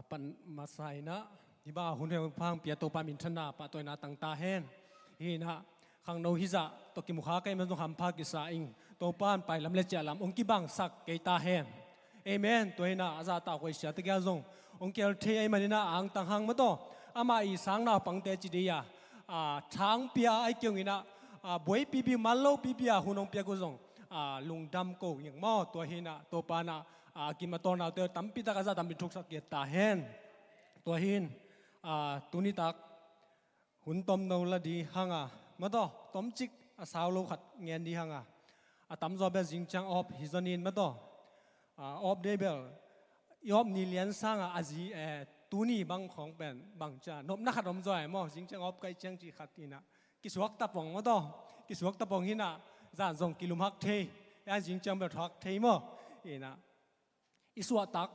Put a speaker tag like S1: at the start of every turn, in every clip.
S1: ปันมาใส่นะที่บ้าหุ่นเฮงพังเปียโตปามินทนาปะตัวนาตังตาเฮนฮีนะขังโนฮิจะตกิมุขาไกมันต้องหำพากิสาอิงตัวปานไปลำเล็จเจลำองค์กิบังสักเกตาเฮนเอเมนตัวนะอาซาตาคอยเสียตะเกียจงองค์เกลเทไอมันนะอังตังหังมาโตอามาอีสังนาปังเตจิเดียช้างเปียไอเกียงนะบวยปีมาโลปีหุ่นองเปียกุซงลุงดำโกอย่างม้อตัวเฮนะตัวปานะกินมาตอนเอาเตอตั้มปิตากาซาตั้มปิทุกสักเกตตาเฮนตัวหินตุนิตักหุ่นต้มนวลดีหังมาต่อต้มจิกสาวโลขัดเงียนดีหังตั้มจอบเบจิงจังออบฮิซานินมาต่อออบเดเบลยอบนิเลียนสังอาจีตุนีบางของเป็นบางจานบนักขัดนมจอยมอจิงจังออบไกจังจีขัดนี่นะกิสวักตะปองมาต่อกิสวักตะปองหินะจานส่งกิลุมฮักเทยังจิงจังแบบทักเทมอนี่นะอิสวตัก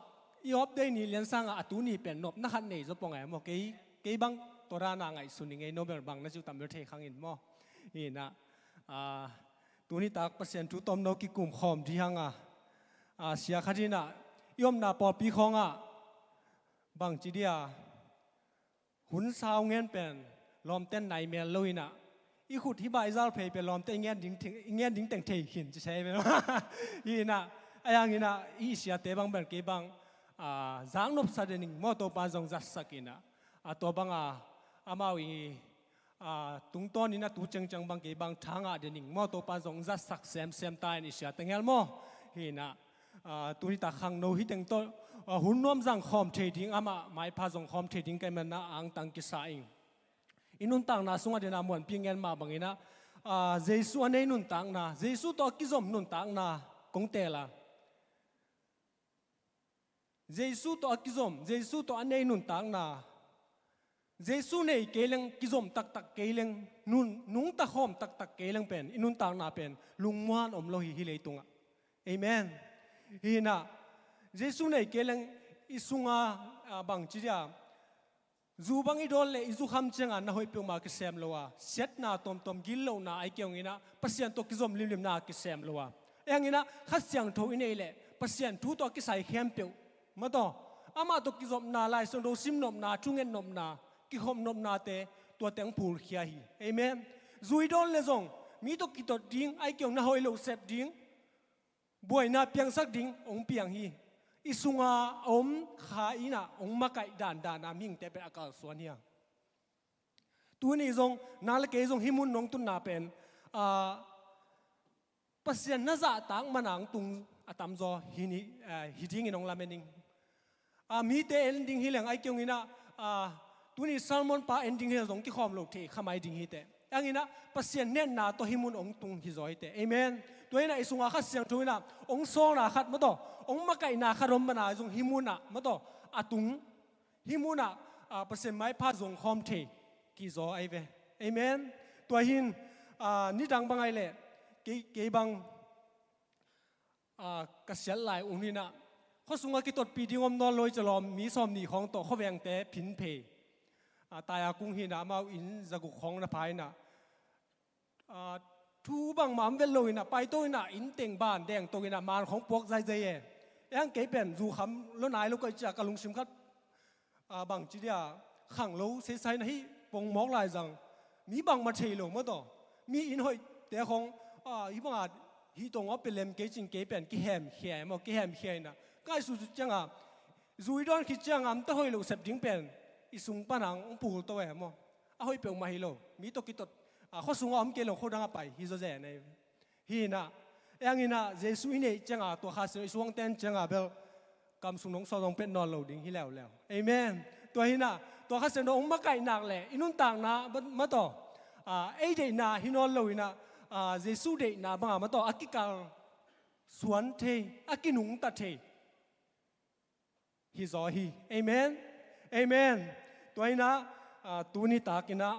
S1: ยอบได้นี่เลี้ยงสร้างอาตุนี่เป็นนบนักขันนี่จะปองไงมอเกยบังตัวรานาไงสุนิงไงโนเบลบังนั่นจุดตามเบลเทขังอินมอนี่นะตัวนี้ตักเปอร์เซ็นต์ทุตอมโนกิกุมขอมที่หังเสียขัดที่น่ะยอมนาปอปีของบางจีเดียหุ่นสาวเงี้ยเป็นลอมเต้นไหนเมียลุยน่ะอีขุดที่ใบซาลเพย์เป็นลอมเต้นเงี้ยดิ้งแต่งเทหินจะใช่ไหมนี่นะไอ้ยังงี้นะอีเสียเตบังเป็นเก็บังจางนบสัตย์นิ่งมอตัวปานจงจัดสักินะตัวบังอามาวีตุงต้นนี่นะตุจังบังเก็บังทางเดนิ่งมอตัวปานจงจัดสักเซมตายนี่เสียตั้งเงลมอฮีนะตุนิตาขังโนฮิตังโตหุ่นน้อมจังคอมเทดิ้งอามาไม่พาจงคอมเทดิ้งกันมันนะอังตังกิสาอิงอินุนตังนะสงฆ์เดนามวนพิงเงินมาบังเงินะเจสุอันนี้นุนตังนะเจสุตัวกิจอมนุนตังนะคงเตล่ะเจสุตัวกิจอมเจสุตัวอันนี้นุนตังนะเจสุเนี่ยเกลังกิจอมตักเกลังนุงตะหอมตักเกลังเป็นอินุนตังนะเป็นลุงมวนอมโลหิฮิเลตุงะเอเมนฮีนะเจสุเนี่ยเกลังอิสุงบังจีเดียจูบังอีดอลเลยอิจูคำเชิงนะหอยเปียงมาคิเซมลัวเซตนาตอมกิลโลนาไอเกี่ยงงี้นะปัสยันตัวกิจอมลิมนาคิเซมลัวอย่างงี้นะขัดเสียงทูอินเอเล่ปัสยันทูตัวกิใส่เข้มเปียวมาต่ออามาตัวกิจอมนาลายส่วนโดซิมนมนาจุงเงินนมนากิหอมนมนาเตตัวเตียงผูลขี้ฮีเอเมนจูอีดอลเลยส่งมีตัวกิตัวดิ้งไอเกี่ยงนะหอยโลเซฟดิ้งบวยนาเปียงสักดิ้งองเปียงฮีอิสุงาอมขาอินะองมาไก่ด่านนามิงแต่เป็นอากาศส่วนเฮียตัวนี้ทรงนาลเกยทรงหิมุนนงตุนนาเป็นปัสยันน่าจะต่างมันางตุงตามจอฮิดิ้งนงลาเมนิงมีแต่เอ็นดิ้งฮิเลงไอเกี่ยงอินะตัวนี้ซัลมอนปาเอ็นดิ้งฮิทรงที่ขอมโลกเทขมายดิ้งฮิเตอย่างนี้นะปัสยันเน้นนาตัวหิมุนองตุงฮิจอยเตเอเมนตัวนี้นะอิสุงาขัดเสียงตัวนี้นะองโซนาขัดมาต่อองมาไก่นาคารมบนาจงหิมุนะมาต่อตุงหิมุนะเปอร์เซ็นต์ไม้พาจงคอมเทกิจไอเวเอเมนตัวหินนี่ดังบางไอเล่เกยบังกษัตริย์หลายองค์นี่นะเขาสุงากิตดปีดิ่งอมนอนลอยจะลอมมีซอมนี่ของต่อเขาแวงแต่ผินเพตายากุ้งหินะมาอินจะกุของนะพายนะทูบังหมามเวลเลยนะไปตัวน่ะอินเต็งบ้านแดงตัวน่ะมานของพวกใจใจยังเก็บเป็นรูคำแล้วนายลูกก็จะกระลุงชิมคัดบางจีเดียขังลูเสียใจนะฮิปงมอกลายจังมีบางมาเทลงมาต่อมีอินหอยแต่ของฮิบังอาจฮิตรงว่าเป็นเลมเกจิงเก็บเป็นกิแฮมเขียมกิแฮมเขียนะก็สุดจังจุยดอนคิดจังตัวหอยลูเสพดิ้งเป็นอิสุงปนังปูตัวมั้งหอยเปียงมาฮิโลมีตัวกิตเขาสูงอมเกลงเขาดังไปฮิโซเจนฮีนะอย่างนี้นะเจสุอินเอจังตัวข้าศึกสวงเต้นจังเบลกำสุนงสอดงเป็นนอนโหลดิ้งฮิแล้วเอเมนตัวฮีนะตัวข้าศึกองมาไก่หนักเลยอินุนต่างนะมาต่อเอเดนะฮินอนโหลนะเจสุเดนะบ้างมาต่ออากิกาสวนเทอากินุงตัดเทฮิโซฮีเอเมนตัวฮีนะตัวนี้ตากินะ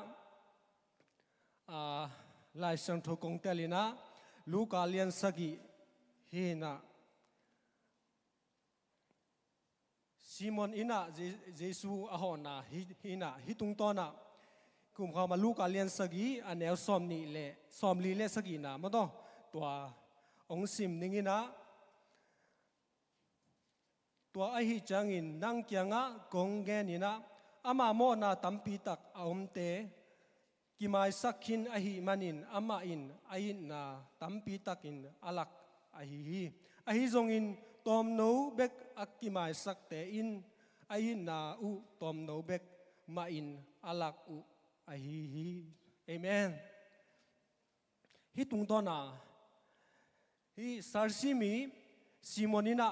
S1: ลายสังทกงเตลินะลูกาเลียนสกีฮีนะซิมอนอินะเจสุอาหอนะฮีนะฮิตุงตอนะกุมเขามาลูกาเลียนสกีอันแนวซอมนี่เล่ซอมลีเล่สกีนะมาต่อตัวองซิมนิงินะ ตัวไอฮิจังอินนังเกียงะกงเกนินะอามาโมนาตัมปีตักอาอมเตกิมายสักขินไอฮิมันินอามาอินไออินนาตัมปีตักอินอลักไอฮิไอฮิจงอินตอมโนเบกอักกิมายสักเตอินไออินนาอุตอมโนเบกมาอินอลักอุไอฮิเอเมนฮิตุงตอนาฮิซาร์ซิมีซิโมนินา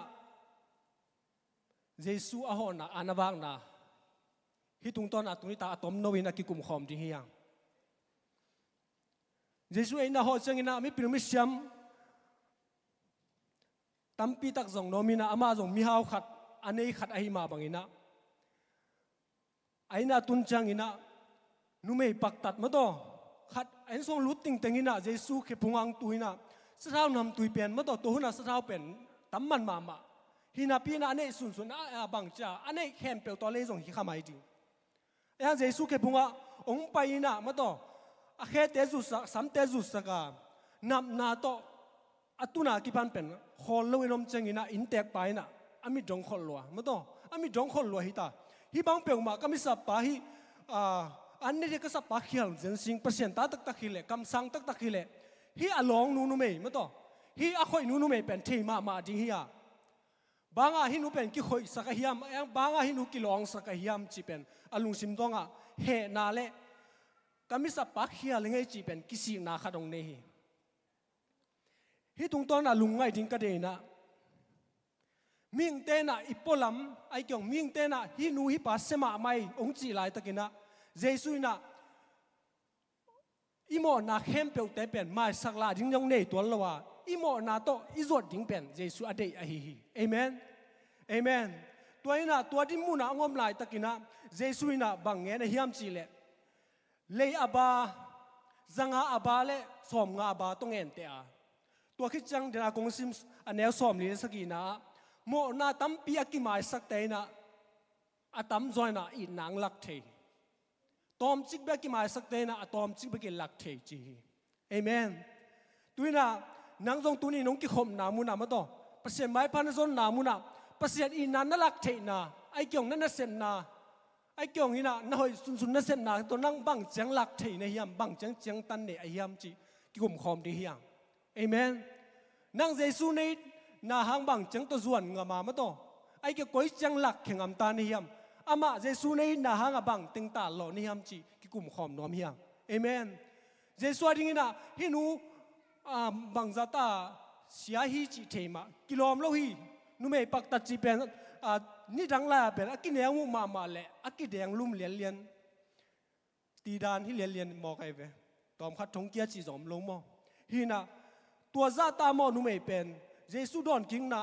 S1: เยซูอาหอนะอานาบังนะฮิตุงตอนอาตุนิตาอาตอมโนวินากิกุมขอมดิเฮียงเยซูเองนะหอจังอินะมิปิรมิชยัมตัมปีตักจงโนมินะอามาจงมิฮาวขัดอันนี้ขัดไอฮิมาบังอินะไอนะตุนจังอินะนุเมย์ปักตัดมาต่อขัดไอ้ส่งลุดติงติงอินะเยซูเขพุงอังตุยนะสะท้าวนำตุยเป็นมาต่อตัวหุนะสะท้าวเป็นตั้มมันมาฮินาปีน่ะอันนี้สุนบังจ้าอันนี้แค่เปลวตัวเล่ส่งฮิขมายจริงไอ้เยซูแค่พุงอ่ะองไปน่ะมาต่ออาแค่เตจุสสัมเตจุสกานำนาต่ออัตุนากิพันเป็นขอลวินอมเจงินะอินเตกไปน่ะอามิจงขอลัวมาต่ออามิจงขอลัวฮิตาฮิบังเปลวมาก็มิสับปะฮิอันนี้ก็สับปะเขียนเจนสิงเปอร์เซ็นต์ตักฮิเลคำสั่งตักฮิเลฮิอลองนูเมย์มาต่อฮิอาคอยนูเมย์เป็นเทมาจริงฮิอาบางอาหินุเป็นกิคอยสักหิมบางอาหินุกิลองสักหิมจีเป็นอลุงซิมตองอ่ะเฮนาเลกามิสับปักเฮียลิงไอจีเป็นกิสินาขัดองเนฮีฮิตุงตอนอลุงไงจิงกระเดนะมิงเตนะอิปโปลัมไอเกี่ยงมิงเตนะฮินูฮิปัสเซมาไม่องจีไลตะกินะเจสุนะอิโมนาเข้มเปียวเตเป็นไม่สักลาจิงยองเนตัวละว่าอิโมนาโตอิจวดดิ้งเป็นเยซูอเดย์อหิฮิเอเมนเอเมนตัวนี้นะตัวที่มูนะงอมลายตะกินะเยซูนะบังเงินเฮียมจีเลเลยอาบาจังอาบาเลสอมงาอาบาต้องเงินเตะตัวคิดจังเดนากงซิมอันเนลสอมลีสกีนะโมนาตั้มปีอากิมาสักเตนะอาตั้มจอยนะอีนางลักเทตอมจิกเบกิมาสักเตนะอาตอมจิกเบกิลักเทจีเอเมนตัวนี้นะนังจงตุนีน้องกิขมนามุนามาต่อเปอร์เซ็นต์ไม้พันธุ์ซนนามุนาเปอร์เซ็นต์อีนันนั่นลักเทนาไอเกี่ยงนั่นน่ะเซนนาไอเกี่ยงนี่นะน่าหอยสุนนั่นเซนนาตัวนั่งบังเจียงลักเทในเฮียมบังเจียงตันในไอเฮียมจีกิขมคอมดีเฮียงเอเมนนั่งเยซูในนาหางบังเจียงตัวส่วนงามาต่อไอเกี่ยงก้อยเจียงลักแข่งอัมตาในเฮียมอามาเยซูในนาหางบังติงตาหล่อในเฮียมจีกิขมคอมน้อมเฮียงเอเมนเยซูดิ้งนะฮินูบางจัตตาเสียฮีจิเทมากิโลมโลฮีนุ่มเอปักตัดจีเป็นนี่ดังลาเป็นอากิเนียงมุมาเละอากิเดียงลุ่มเลียนตีดานที่เลียนมอกไอเวตอมขัดทงเกียจีสอมลงมอฮีนะตัวจัตตามอนุ่มเอเป็นเยซูดอนกิงนา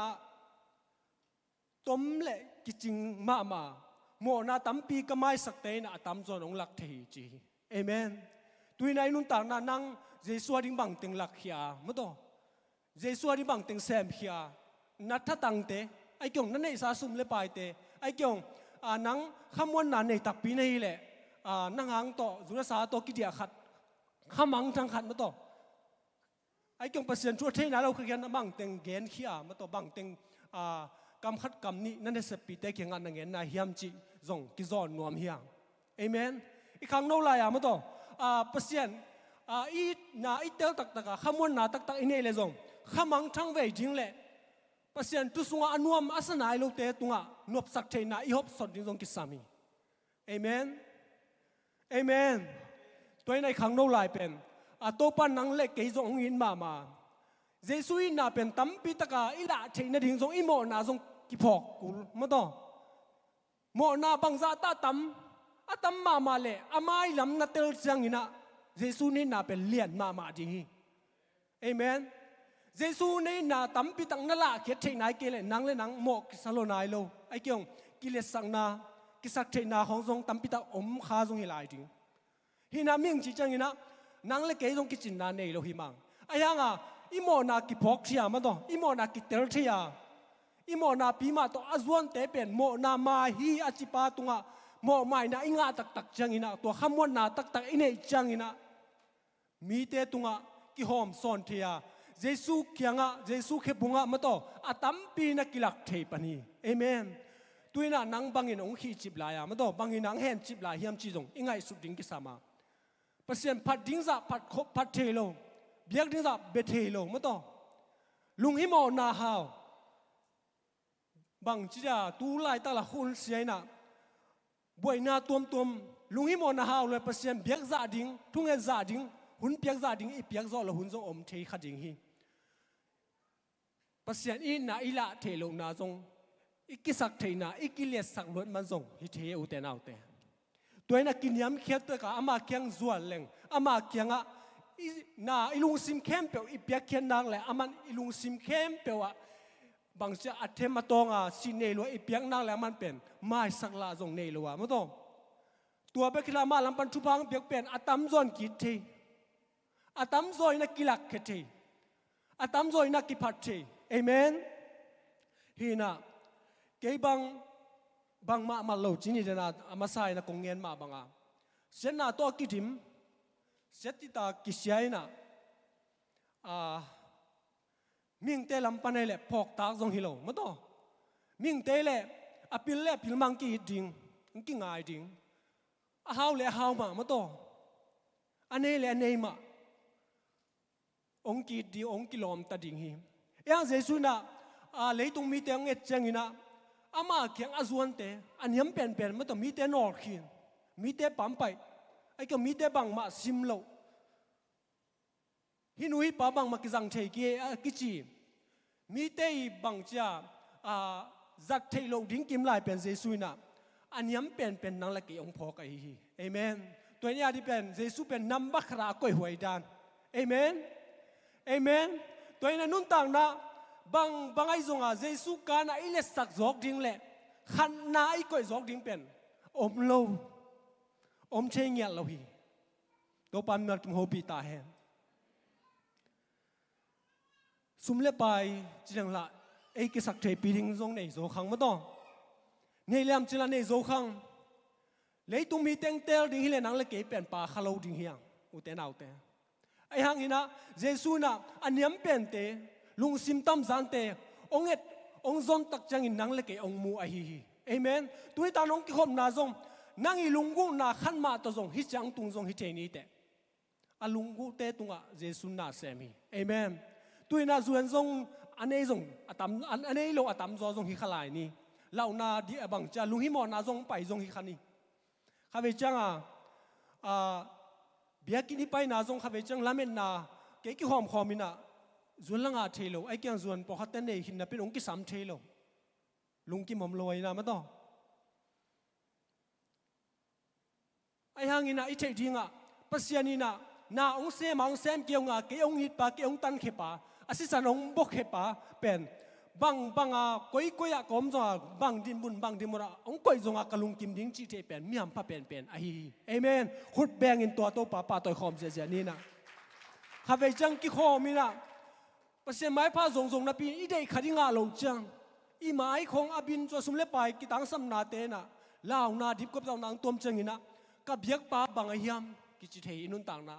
S1: ต้มเละกิจิงมาโมนาตั้มปีก็ไม่สักเตนะตั้มจนองหลักเทจีเอเมนตุยนายนุ่นต่างนานังเจสัวดิ้งบังติงลักเฮียมั้งต่อเจสัวดิ้งบังติงเซมเฮียนัทธตังเตไอเกี่ยงนั่นในสาสุมเลปายเตไอเกี่ยงนังขมวนนันในตักปีนี่แหละนังหางต่อจุลสาต่อกิเดียขัดขมังทางขัดมั้งต่อไอเกี่ยงเปอร์เซ็นต์ชั่วเทน่าเราคือกันบังติงเกณฑ์เฮียมั้งต่อบังติงกำขัดกำนี้นั่นในสปีเตเกี่ยงอันนั่งเงินนายเฮียมจีจงกิจอนนวมเฮียงเอเมนอีกครั้งโน้นลายมั้งต่อเปอร์เซ็นต์อีน่าอีเตลตักขมวนน่าตักอินเอเลซงขมังทั้งเวจิงเล่เปอร์เซ็นต์ตุสงอนุมอาสนายโลเตตุงะนวบสักเทน่าอีฮอบสดดิ้งซงกิสามีเอเมนเอเมนตัวในขังโนลายเป็นตัวปันนังเล็กเกยซงอินมาเจสุอิน่าเป็นตั้มปีตะกาอีละเทน่าดิ้งซงอีโมน่าซงกิพอกกุลมาต่อโมน่าบังซาตาตั้มตั้มมาเล่อาไม่ลำนัดเตลจังอินะเยซูนี่น่าเป็นเลียนมาจริงเอเมนเยซูนี่น่าตั้มปีตังนั่นละเขียนเทนายเกลนังเลยนังโมกิสโลนายโลไอเกี่ยงกิเลสสังนากิสักเทนาของทรงตั้มปีตังอมคาทรงเฮลายจริงฮินามิงจีจังอินะนังเลยเกยทรงกิจินนาเนยโลหิมังไอยังอิโมนากิพอกเทียมาต่ออิโมนากิเตลเทียอิโมนาปีมาต่ออาจวนเตเป็นโมนามาฮีอาจิปาตุงะโมไม่นะอิงาตักจังอินะตัวขมวนนาตักอินเอจังอินะมีเตตุงะกิหอมซอนเทียเยซูเคียงะเยซูเคบุงะมาต่ออาตัมปีนักกิลักเทปนีเอ เอเมนตัวน่ะนังบังอินองขี้จิบลายมาต่อบังอินนังแหนจิบลายเฮียมจีจงอิงไงสุดดิ้งกิสามาเปอร์เซ็นต์พัดดิ้งซะพัดเทโลเบียกดิ้งซะเบเทโลมาต่อลุงฮิโมนาฮาวบางจีจ้าตูไลตาละหุ่นเสียน่ะบ่อยนาตัวมลุงฮิโมนาฮาวเลยเปอร์เซ็นต์เบียกซะดิ้งทุ่งเงินซะดิ้งหุ่นเบียกซะดิ้งอีเบียกซะละหุ่นจงอมเทขัดดิ้งฮีเปอร์เซ็นต์อีน่ะอีละเทโลนาจงอีกิสักเทน่ะอีกิเลสสักลดมันจงฮิเทอุเตนเอาเตตัวน่ะกินยำเขียดตัวกับอามาเคียงจวนเล็งอามาเคียงอ่ะน่ะอีลุงซิมเข้มเปียวอีเปียกเขียนนางเลยอามันอีลุงซิมเข้มเปียวอ่ะบางทีอัดเทมมาตองอ่ะสิเนลัวอีเปียกนางแล้วมันเป็นไม่สักละจงเนลัวไม่ต้องตัวเบกิลามาลำปันชุพังเปียกเป็นอัตมจอนกิเทอัตมจอยนักกิลักเทอัตมจอยนักกิพัดเทเอเมนฮีน่ะเกี่ยบางมาโลจินี่เดน่ะมาใส่น่ะกงเงินมาบางอ่ะเส้นน่ะตัวกิดิมเสติตากิเสียน่ะมิงเตลำปันให้เละพอกตากทรงฮิโลมาต่อมิงเตเละอภิลเละพิลมังกีดิ่งกิง่ายดิ่งฮาวเละฮาวมาต่ออันนี้เละอันนี้มาองกีดีองกิลอมตัดดิ่งฮียังเจสุน่ะเลยตรงมีเตงเอ็ดจังอินะอามาเขียงอาจวนเตอันยำเป็นมาต่อมีเตนอร์ขินมีเตปั๊มไปไอ้ก็มีเตบังมาซิมโลฮินุยป้าบังมากิจังเทกีกิจีมีเตยบังจ้าจัดเทโลดิ้งกิมไลเป็นเจสุน่ะอันยำเป็นนังละกี่องพอกไอ้ฮีเอเมนตัวนี้ที่เป็นเจสุเป็นนัมบักราก้อยหวยดานเอเมนเอเมนตัวนี้นุ่นต่างนะบางไอ้จงเจสุการน่ะอิเลสักจอกดิ้งเละขันน่าไอ้ก้อยจอกดิ้งเป็นอมโลอมเชียงเงียเราฮีตัวปั๊มนัดกิมโฮปีตาเฮนสุมเล็บไปจีนังละไอ้กิสักเทปีดิ้งจงในโจขังมาต่อในเรื่องจีละในโจขังเลยตุ้มมีเต็งเตลดิ้งฮิเลนังเลยเก็บเป็นปลาขลุ่ยดิ้งเฮียงอุเตนเอาเตไอ้หางอินะเจสุน่ะอันยำเป็นเตลุงซิมตัมจันเตองเอ็ดองจอนตักจังอินนังเลยเก็บองมูไอฮีเอเมนตัวนี้ตาน้องกิขมนาจงนังอีลุงกูนาขันมาตัวจงฮิจังตุงจงฮิเจนี่เตอาลุงกูเตตุงะเจสุน่ะเซมีเอเมนตัวน่ะส่วนจงอันนี้จงอันนี้โลอัตมจอจงฮิขลายนี่เหล่านาดีบังจะลุงฮิมอนาจงไปจงฮิขันนี่ข้าพเจ้าเบียกินี่ไปนาจงข้าพเจ้าละเมนนาเกี่ยกี่หอมมินะส่วนละงาเทโลไอ้เกี่ยงส่วนพอขัดเต้นเนี่ยหินน่ะเป็นองค์กิสามเทโลลุงกิมอมลอยนะมาต่อไอ้หางอินะไอ้เทดิ้งอ่ะปัสยานีน่ะนาองเซมังเซมเกี่ยวงาเกี่ยงหิดปาเกี่ยงตันเขปาอาศิสันองบกเขปาเป็นบางก้อยกอมจงบางดินบุญบางดินมุระองก้อยจงกะลุงกิมดิ้งจีเทเป็นมีอัมพะเป็นไอ้เอเมนขุดแบงอินตัวป่าตัวคอมเสียนี่นะข้าพเจ้ากิขอมินะปัสยาไม้ผ้าจงนับปีอีเด็กขัดงาลงจังอีไม้ของอบินจะสมเล็บไปกิตังสัมนาเตนะลาวนาดิบกับเจ้านางตัวมจังอินะกับเบียกป่าบางไอ้ยำกิจิเทอินุนต่างนะ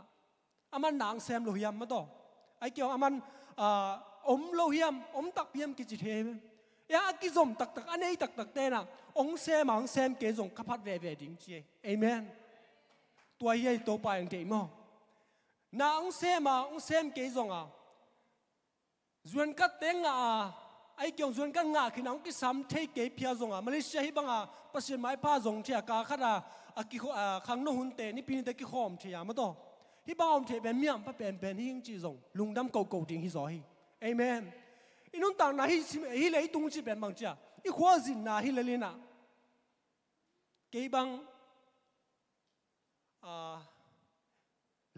S1: อามันนางแซมโลหิยมมาต่อไอ้เกี่ยวอามันอมโลหิยมอมตักเพียมกิจิเทมยากิจมตักอันนี้ตักเตนะองเซมังเซมเกจงขับพัดเวดิ้งเจเอเมนตัวใหญ่ตัวไปอย่างเดียวมั้งนาองเซมาองเซมเกจงส่วนกัดเต็งไอ้เกี่ยวส่วนกันขึ้นองกิสามเทเกพิยาจงมาเลเซียฮิบังปัสยาไม้ผ้าจงเทียกาขัดกิขังโนหุนเตนี่ปีนี้ตะกิขอมเทียมาต่อที่บ้านเทเป็นเมียมพระเป็นหิ้งจีจงลุงดำเก่าดิ่งฮิซอยเอเมนอินุนต่างนาฮิเลยตุงจีเป็นบางจ้าอีขวาจินนาฮิเลลินะเกี่ยบัง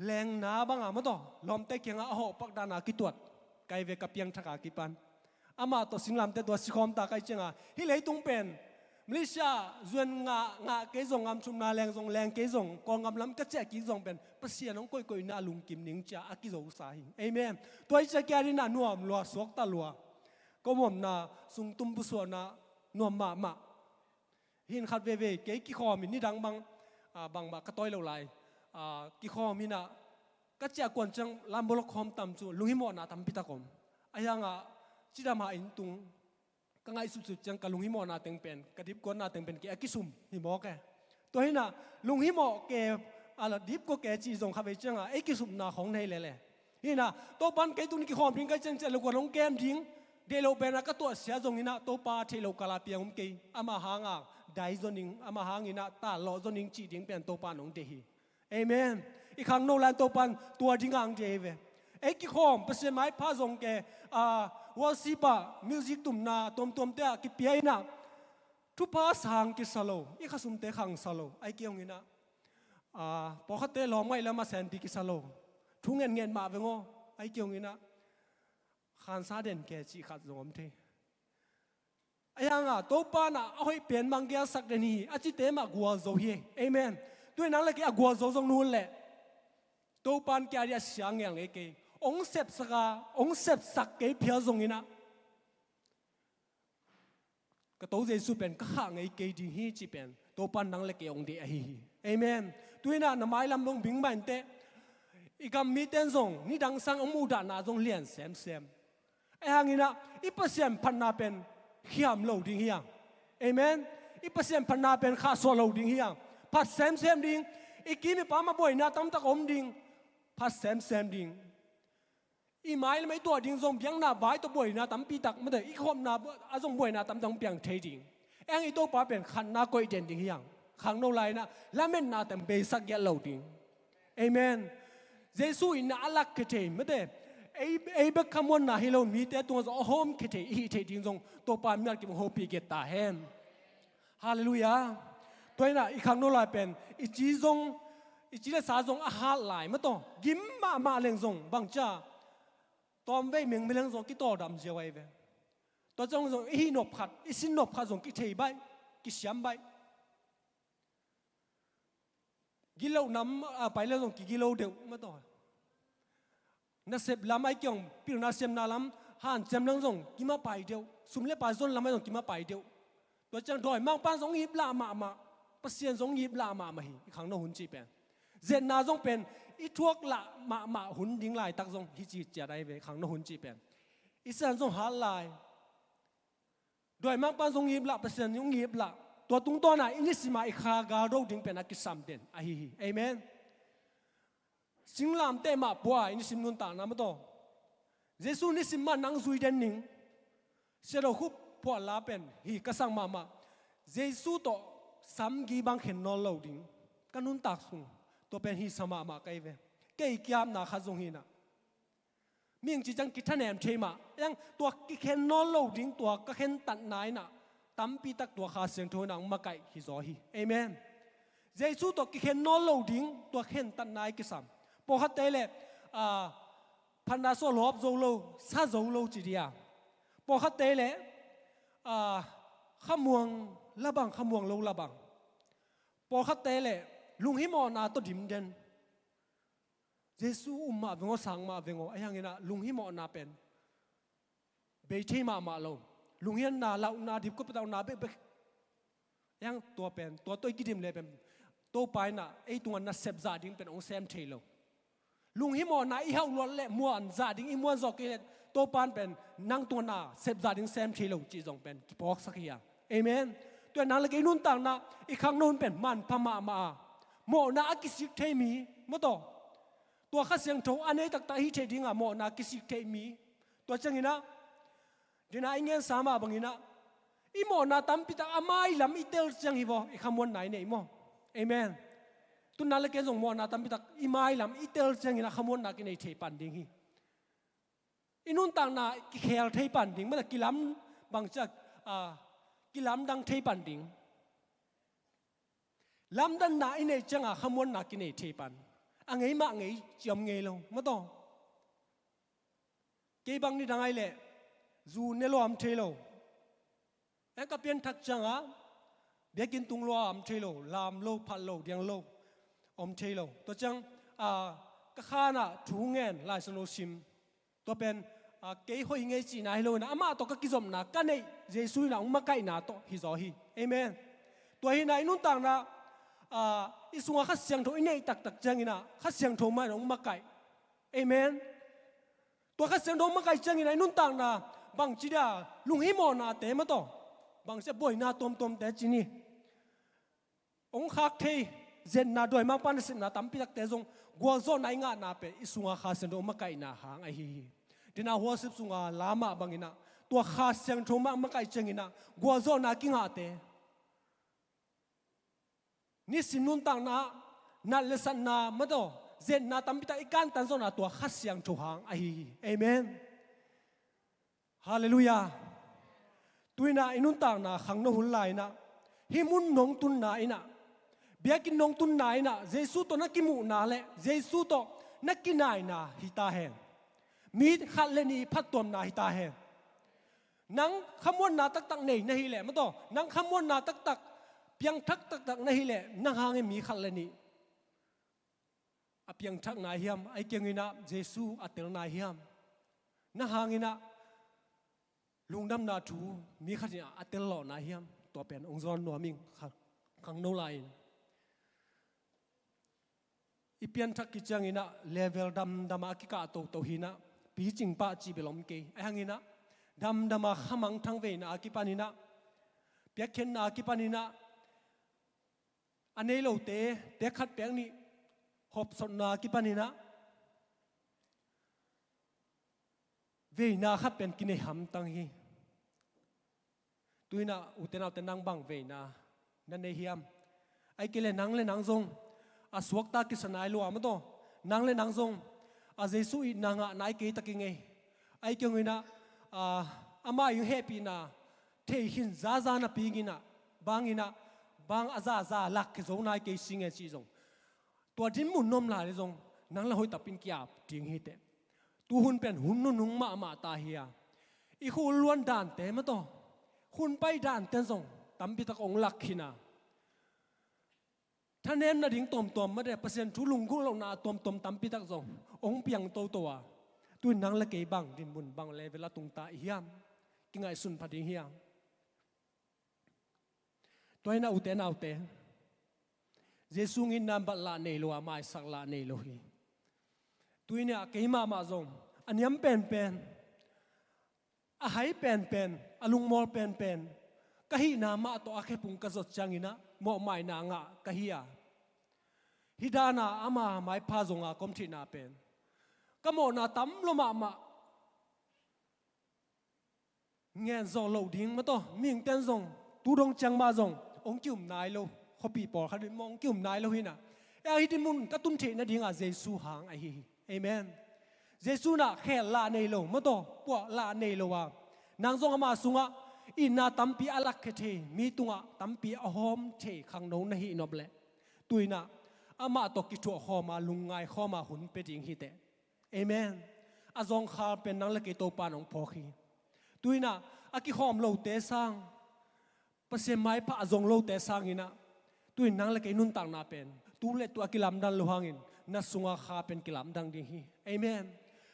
S1: แรงนาบังมาต่อลมเตะเกียงหอบปักดานากิตวดไกเวกับเพียงทักกิปันอามาตัวสิงลำเตตัวสิคอมตาไกเจงฮิเลยตุงเป็นมลิชาจวนงาเกยจงงามชุมนาแรงจงแรงเกยจงกองงามล้ำกระเจกิจงเป็นภาษาน้องก้อยน่าลุงกิมนิงจ้าอากิโจอุสาหิงเอเมนตัวไอ้เจ้าแกนี่น่ะนัวมลัวสวกตาลัวก็ม่อมน่ะสุงตุ้มบุษน่ะนัวมาหินขัดเวเกยกี่ข้อมินี่ดังบางกระต้อยเหลาไหลกี่ข้อมิน่ะกระเจกวนจังลำบลคอมตำจูลุงหิมอน่ะตำพิตาคมไอ้ยังจิดามาอินตุงก ก็ง่ายสุดๆจังกับลุงฮิโมนาเต็งเป็นกระดิบก้นนาเต็งเป็นแกกิสุมฮิโมแกตัวนี้นะลุงฮิโมแกอะไรดิบก็แกจีส่งข้าไปจังอ่ะกิสุมนาของในเลยนี่นะตัวปันแกตุนกี่หอมพิงก็จังจะลูกว่าลงแก้มทิ้งเดลเบนะก็ตัวเสียตรงนี้นะตัวปลาเทโลกาลาเปียงกีอามาหางอ่ะได้จนนิงอามาหางนี่นะตาหล่อจนนิงจีดิ้งเป็นตัวปลาหนองเดฮีเอเมนอีกครั้งโนแลนตัวปันตัวดิ้งอ่างเดเวกี่หอมเปเสไม้พาส่งแกวอสิบะมิวสิกตุ่มนาตุ่มเตะกิเปียนะทุพาสางกิสโลอีกสุ่มเตะขังสโลไอเกี่ยงนี่นะพอเขาเตะลองไม่แล้วมาแสนปีกิสโลทุ่งเงินมาเวงไอเกี่ยงนี่นะขันซาเด่นแกจีขัดสมเทไอ้ยังตัวป้าน่ะเอาให้เปลี่ยนบางแกสักเดนี่อาจิเตมากัวโซเฮเอเมนด้วยนั้นเลยแกกัวโซตรงนู้นแหละตัวป้านแกเรียกเสียงอย่างไรแกองเสพสกาองเสพสักแกเพียงตรงนี้นะก็ตัวเยซูเป็นข้างไอ้แกดีฮีจีเป็นตัวป้านนั่งเลยแกองเดียฮีเอเมนด้วยนั้นน้ำไม้ลำลงบิงบันเตอีกมีเต้นส่งนี่ดังสังอมูดานาส่งเลียนเซมไอ้หางนี้นะอีเปอร์เซ็นต์พันนาเป็นเขียมโลดิ้งเฮียงเอเมนอีเปอร์เซ็นต์พันนาเป็นข้าสโลดิ้งเฮียงพัดเซมดิ้งอีกีมีป้ามาบ่อยนะตั้มตะอมดิ้งพัดเซมดิ้งอีไม้ไม่ตัวดิ้งส่งเพียงนาไว้ตัวบ่อยนะตั้มปีตักไม่ได้อีคมนาอาส่งบ่อยนะตั้มต้องเพียงเทดิ้งเอ็งอีตัวป้าเป็นขันนาก้อยเด่นดิ้งเฮียงขังโนไลนะแล้วเม่นนาแต่เบสักแย่โลดิ้งเอเมนเยซูอินาอัลลักเทไม่ได้ไอ้เบคคำวันน่ะให้เรามีแต่ตัวโฮมคิดที่อีที่ดิ้งส่งตัวปามีอะไรกิมโฮปีเกตตาเฮมฮาเลลูยาตัวนี้นะอีกครั้งโน้นลายเป็นอีจีส่งอีจีเลสาส่งอาหารหลายมาต่อยิ้มมาเลี้ยงส่งบางจ้าตอนไม่เมียงไม่เลี้ยงส่งกี่ต่อดำเจียวไอ้เว้ตัวจ้องส่งอีนบขัดอีสินนบขัดส่งกี่เทใบกี่เสียมใบกิโลน้ำไปแล้วส่งกี่กิโลเดียวมาต่อนักเสพลำไอ้เกี่ยงปีนักเสพนาลำหันเจมลังส่งกิมาไปเดียวสุ่มเล่ปลายส่วนลำไม่ส่งกิมาไปเดียวตัวจังดอยมังปันส่งยิบลามาเปอร์เซ็นต์ส่งยิบลามาหิอีกครั้งโน้หุ่นจีเป็นเจนนาส่งเป็นอีทวกละมาหุ่นยิงลายตักส่งฮิจิจะได้เว้ครั้งโน้หุ่นจีเป็นอีสันส่งหาลายดอยมังปันส่งยิบละเปอร์เซ็นต์ส่งยิบละตัวตุ้งตัวน่ะอินิสิมาอีคากาโรดิ้งเป็นนักกิสามเด่นอะฮิเอเมนสิงลามเตมาบัวอินิสิมนุนตานามาโตเยซูนิสิมานังซุยเดนนิงเสด็จคุบบัวลาเป็นฮีกษังมาเยซูโตสามกีบังเห็นนอลลูดิงกันนุนตักซุงตัวเป็นฮีสมาไกเวเกยกิยามนาข้าซุงฮีนะมีอย่างจีจังกิทันแหนมเชมายังตัวกิเห็นนอลลูดิงตัวก็เห็นตัดนายนะตั้มปีตักตัวข้าเสียงโทนังมาไกฮิโซฮีเอเมนเยซูตัวกิเห็นนอลลูดิงตัวเห็นตัดนายกิสามพอเขาเตะเลยพันดาโซลอบโซโลซาโซโลจีเดียพอเขาเตะเลยขมวงละบังขมวงโลละบังพอเขาเตะเลยลุงฮิมอนาตัวดิมเดนเยซูมาเวงสังมาเวงไอ้ยังไงนะลุงฮิมอนาเป็นเบทีมาโลลุงเฮียนนาเรานาดิบก็ไปเอานาเบยังตัวเป็นตัวกิดิมเลยเป็นตัวไปน่ะไอ้ตัวน่ะเซฟซาดิ้งเป็นองเซมเทโลลุงฮิมอนาอีเฮาล้วนเละมวนซาดิ้งอีมวนซอกเกตตัวปานเป็นนั่งตัวน่ะเซฟซาดิ้งเซมเทโลจีจงเป็นกิปอกสักอย่างเอเมนตัวนั้นเลยไอ้นุ่นต่างน่ะอีกครั้งนุ่นเป็นมันพม่ามาโมนากิสิกเทมีมาต่อตัวข้าเสียงโถอันนี้ตักตาฮิเทดิ้งอ่ะโมนากิสิกเทมีตัวจังงี้นะเดี๋ยวนะอิงเงินสามาบังงี้นะอีโมนาตั้มปิตาอามาอีลำอีเตลจังฮีวะอีคำวันไหนเนี่ยอีโมเอเมนตุนนั่นเลยแกส่งโมนาตั้มปิตาอีมาอีลำอีเตลจังฮีนะคำวันนักในเทปันดิ้งฮีอีนุ่นต่างน่ะกิเคลเทปันดิ้งเมื่อกิลำบางจากกิลำดังเทปันดิ้งลำดันน่ะอีเนี่ยจังอ่ะคำวันนักในเทปันอังไงมาไงจำไงลงมาต่อเก็บังนี่ดังไงเลยจูเนโลอัมเทโลเอ็งก็เปลี่ยนทักจังอ่ะเบียกินตุงโลอัมเทโลลามโลพันโลเดียงโลอัมเทโลตัวจังก็ข้าน่ะถูเงินลายสโนซิมตัวเป็นเกย์หอยเงยจีน่าฮิโลนะอามาตัวก็กิจมนะกันในเยซูน่ะอุ้มมาไก่น่ะตัวฮิโซฮีเอเมนตัวฮินายนุ่นต่างน่ะอีสุงข้าเสียงโทอีเนี่ยตักจังอินะข้าเสียงโทมาอุ้มมาไก่เอเมนตัวข้าเสียงโทมาไก่จังอินะนุ่นต่างน่ะ บางจีดาลุงฮิโมนาเตมาต่อบางจะบ่อยนาตมแต่จีนี่องคักเทเจนนาด้วยมาปันสินาตั้มพิจักแต่จงกัวโซนายงานาเปอิสุงาคาเซนโดมาไกนาหางไอฮีดินาหัวสิบสุงาลามาบางอินะตัวคาเซนโทมาไกเจงินะกัวโซนากิงาเตนี่สินุนตังนานัลเลสันนามาต่อเจนนาตั้มพิจักอีกันตันโซนาตัวคาเซียงโทหางไอฮีเอเมนฮาเลลูยาตุยนาอินุนตังนาขังโนหุนไลนะฮิมุนนงตุนนาอินะเบียกินนงตุนนาอินะเยซูตัวนักกิมุนาเลเยซูตัวนักกินายนาฮิตาเฮนมีขัดเลนีพัดตัวนาฮิตาเฮนนังขมวนนาตักเนยนาฮิเลมาต่อนังขมวนนาตักเพียงทักนาฮิเลนังหางมีขัดเลนีเพียงทักนาฮิมไอเกียงอินะเยซูอัตเตลนาฮิมนังหางอินะลุงดำนาทูมีขัดเนี่ยอัตเตลหล่อนาฮิมตัวเป็นองค์จอนนัวมิงขังโนไลน์อีเปียนทักกิจังอินะเลเวลดำมากิกาโตหินะปีจิงป้าจีเบลอมเกยไอหังอินะดำมาขมังทั้งเวนะกิปานินะเปียกเข็นนากิปานินะอันนี้เราเตะขัดเปียงนี่หอบสนนากิปานินะเวนะขัดเป็นกินในหำตั้งฮีตุยนะอุตนาเตนังบังเวนะนั่นในเฮียมไอเกเลนังเลนังทรงอาสวกตากิสนายลัวมาโตนังเลนังทรงอาเจสุอีนางะนายเกยตะกิงไอเกียงอินะอามาอยู่เฮปีนะเทหินซานะปีกินะบางอินะบางอาซาลักกิโซนายเกยสิงเอจีทรงตัวดินมุนนมลาเลยทรงนังละหอยตับปินกียบดิงฮิเตตูหุนเป็นหุนนุ่งมาตาเฮียอีคูล้วนด่านเตมาโตคุณไปด่านเต้นส่งตั้มพิทักองลักขินาท่านเน้นนาดิ่งตอมไม่ได้เปอร์เซ็นต์ทุลุงคู่เรานาตอมตั้มพิทักส่งองเปียงตัวตุนนังละเกยบังดินบุญบังเลยเวลาตุงตาเฮียมกิงไอสุนพัดิเฮียตัวน่าอุเตเยซูงินนามบัลลาเนโลอามาสักลาเนโลฮีตุยเนี่ยเกยมาส่งอันยำเป็นอาหายเป็นอลุงมอลเป็นกะฮีนามาตัวอาเคปุงกะจดจังอินะหมอไม่นางะกะฮียฮิดานาอามาไม่พาจงกอมทินาเป็นกะโมนาตั้มลมาเงี้ยจงโลดิ้งมาตัวมิงเต้นจงตูดงจังมาจงองจุ่มนายโลขบีปอขัดมองจุ่มนายโลหินะไอ้ที่มุนกะตุนเทนะดิ้งเยซูหางไอ้ฮีเอเมนเยซูน่ะแค่ลาเนโลมาตัวพวกลาเนโลว่านางทรงมาสุงะอินาตัมปีอลักเทมีตุงะตัมปีอหอมเทขังโนนหินอบเลตุยนะอามาตกิทัวข้อมาลุงไงข้อมาหุนเป็ดยิงฮิเตเอเมนอาจงขาเป็นนางเล็กโตปานองพอคีตุยนะอากิหอมโลเตสังเปเสมัยพระอาจงโลเตสังอินะตุยนางเล็กนุนต่างนาเป็นตูเล็ตัวกิลามดันโลหังินนัสุงะขาเป็นกิลามดังดิฮีเอเมน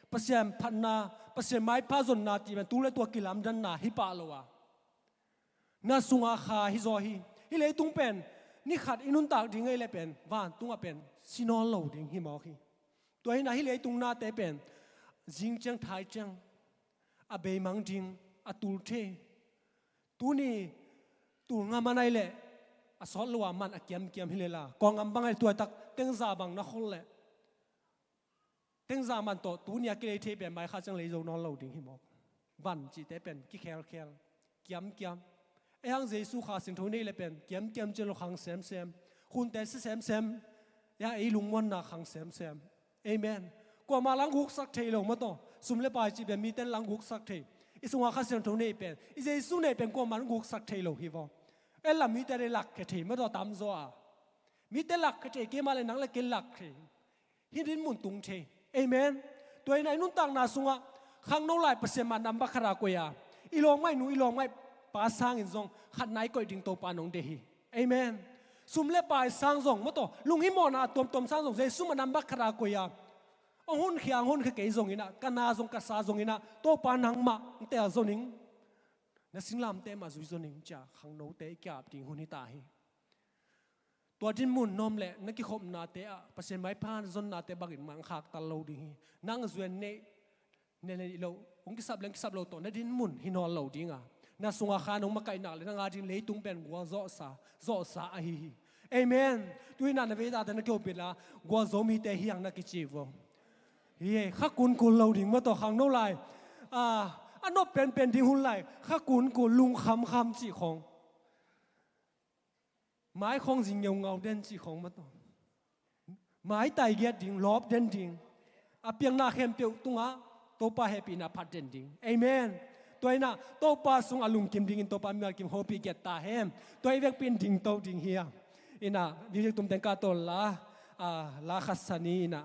S1: เปเสมพันนาเปเสมัยพระจนนาทีเป็นตูเล็ตัวกิลามดันนาฮิปาโลวานาสุงอาคาฮิโซฮีฮิเลยตุงเป็นนี่ขัดอินุนตากดิ้งไงเลยเป็นว่านตุงเป็นซินอลโลดิ้งฮิมอฮีตัวนี้นะฮิเลยตุงนาเตเป็นจิงจังไทยจังอาเบมังดิ้งอาตูลเทตูนี่ตูงามันไงเลยอาสอลลัวมันอาเกียมฮิเลล่ากองอัมบังไอตัวตักเต็งซาบังนักคนเลยเต็งซามันโตตูนี่กิเลเทเป็นไม่ข้าจังเลยโจนอลโลดิ้งฮิมอวันจีเตเป็นกิเคลเกียมไอ้ฮังเยซูข้าสิงห์ทุนนี่เลยเป็นเกียมเจริญขังเซมคุณแต่เซมยาไอ้ลุงวันน่ะขังเซมเอเมนกว่ามาลังหุกสักเทลงมาต่อสุมเลปายจีเป็นมีแต่ลังหุกสักเทอิสุงาข้าสิงห์ทุนนี่เป็นอิเยซูเนี่ยเป็นกว่ามาลังหุกสักเทลฮิวเอล่ะมีแต่หลักเทมาต่อตามโซอามีแต่หลักเทเกี่ยมาเลยนังเลยเกี่ยหลักเทฮิดินมุนตุงเทเอเมนตัวไหนนุ่นต่างนาสุงะขังโนไลเปอร์เซ็นต์มันนำบัคราโกยาอีลองไม่หนูอีลองไม่ปาสร้างอินซงขัดไหนก็ดิ่งโตปานองเดฮีเอเมนสุมเลปายสร้างซงมาต่อลุงฮิมอนาตอมสร้างซงเจสุมันนำบัคราโกยาองหุ่นเขียงหุ่นคือเกยซงอินะกันนาซงกัสซาซงอินะโตปานังมาเตะซนิงนั่นสิงลามเตะมาซุยซนิงจ้าขังโนเตะแก่ดิ่งหุ่นฮิตาฮีตัวจินมุนนอมเละนักกิขมนาเตะเปอร์เซ็นต์ไม่พานซนนาเตะบักินมังขากตะโลดิ่งฮีนั่งซวยเน nên là lâu ông cái sắp lâu tổ nó đến muốn hi nó lâu đi ngà na sung a khan ông mà cái nào lên ngà đi lấy tung bèn qua rõ sa hi amen tuy na về ta nó kêu biết là qua gió mi tê hiang na cái chi vô hi khắc cún lâu đi mà tổ hàng nô lại anh nó bèn đi hun lại khắc cún lung khăm chỉ không mái không gì nhiều ngầu đen chỉ không mà tổ mái tài ghét đình lóp đen đình piang na khem piu tunga topa happy na phat den ding amen toina topa sung alung kim ding in topa mi kim hopi get ta hem toi vek pin ding to ding hia ina vi tum ten ka to la la khasani ina